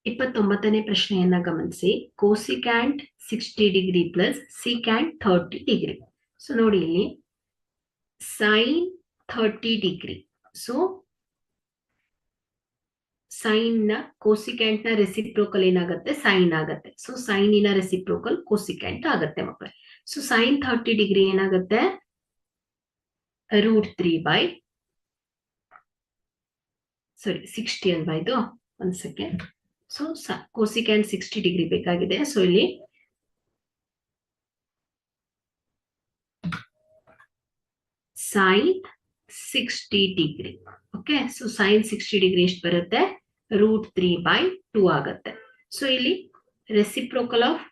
29ನೇ ಪ್ರಶ್ನೆಯನ್ನ ಗಮನಿಸಿ. ಕೋಸಿಕ್ಯಾಂಟ್ 60 degree plus secant 30 degree. So ನೋಡಿ ಇಲ್ಲಿ ಸೈನ್ 30 ಡಿಗ್ರಿ. ಸೊ ಸೈನ್ ನ ಕೋಸಿಕ್ಯಾಂಟ್ ನ ರೆಸಿಪ್ರೋಕಲ್ ಏನಾಗುತ್ತೆ? ಸೈನ್ ಆಗುತ್ತೆ. ಸೊ ಸೈನಿನ ರೆಸಿಪ್ರೋಕಲ್ ಕೋಸಿಕ್ಯಾಂಟ್ ಆಗುತ್ತೆ ಮಕ್ಕಳೇ. ಸೊ ಸೈನ್ 30 ಡಿಗ್ರಿ ಏನಾಗುತ್ತೆ? √3 60 ಅಲ್ವಾ ಇದು? ಒಂದ್ ಸೆಕೆಂಡ್. ಸೊ ಕೋಸಿಕ್ಯಾಂಟ್ 60 ಡಿಗ್ರಿ ಬೇಕಾಗಿದೆ. ಸೊ ಇಲ್ಲಿ sine 60 degree. Okay, so sine 60 degree ಎಷ್ಟು ಬರುತ್ತೆ? √3/2 ಆಗುತ್ತೆ. ಸೊ ಇಲ್ಲಿ ರೆಸಿಪ್ರೋಕಲ್ ಆಫ್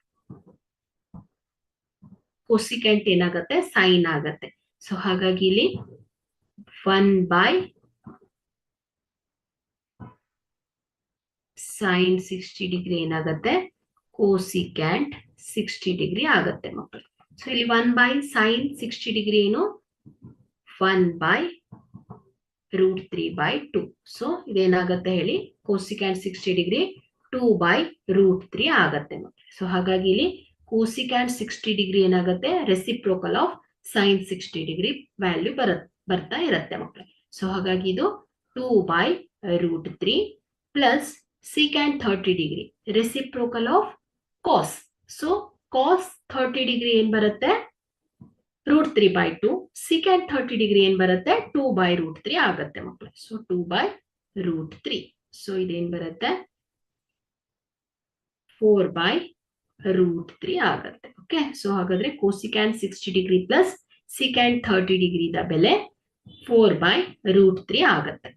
ಕೋಸಿಕ್ಯಾಂಟ್ ಏನಾಗುತ್ತೆ? ಸೈನ್ ಆಗುತ್ತೆ. ಸೊ ಹಾಗಾಗಿ ಇಲ್ಲಿ 1/sin 60 ಡಿಗ್ರಿ ಏನಾಗುತ್ತೆ? ಕೋಸಿಕ್ಯಾಂಟ್ 60 ಡಿಗ್ರಿ ಆಗುತ್ತೆ ಮಕ್ಕಳು. ಸೊ ಇಲ್ಲಿ 1/sin 60 ಡಿಗ್ರಿ ಏನು? 1/√3/2. ಸೊ ಇದೇನಾಗುತ್ತೆ ಹೇಳಿ? ಕೋಸಿಕ್ಯಾಂಟ್ 60 ಡಿಗ್ರಿ 2/√3 ಆಗತ್ತೆ ಮಕ್ಕಳು. ಸೊ ಹಾಗಾಗಿ ಇಲ್ಲಿ ಕೋಸಿಕ್ಯಾಂಟ್ 60 ಡಿಗ್ರಿ ಏನಾಗುತ್ತೆ? Reciprocal of sine 60 degree value ಬರ್ತಾ ಇರುತ್ತೆ ಮಕ್ಕಳು. ಸೊ ಹಾಗಾಗಿ ಇದು 2/√3 plus secant 30 degree reciprocal of cos. So cos 30 degree ಏನ್ ಬರುತ್ತೆ? √3/2. ಸಿಕ್ಯಾಂಟ್ 30 ಡಿಗ್ರಿ ಏನ್ ಬರುತ್ತೆ? 2/√3 ಆಗತ್ತೆ ಮಕ್ಕಳು. ಸೊ 2/√3. ಸೊ ಇದೇನ್ ಬರುತ್ತೆ? 4/√3 ಆಗತ್ತೆ. ಓಕೆ, ಸೊ ಹಾಗಾದ್ರೆ ಕೋಸಿಕ್ಯಾಂಟ್ 60 degree plus secant 30 degree the ಬೆಲೆ 4/√3 ಆಗತ್ತೆ.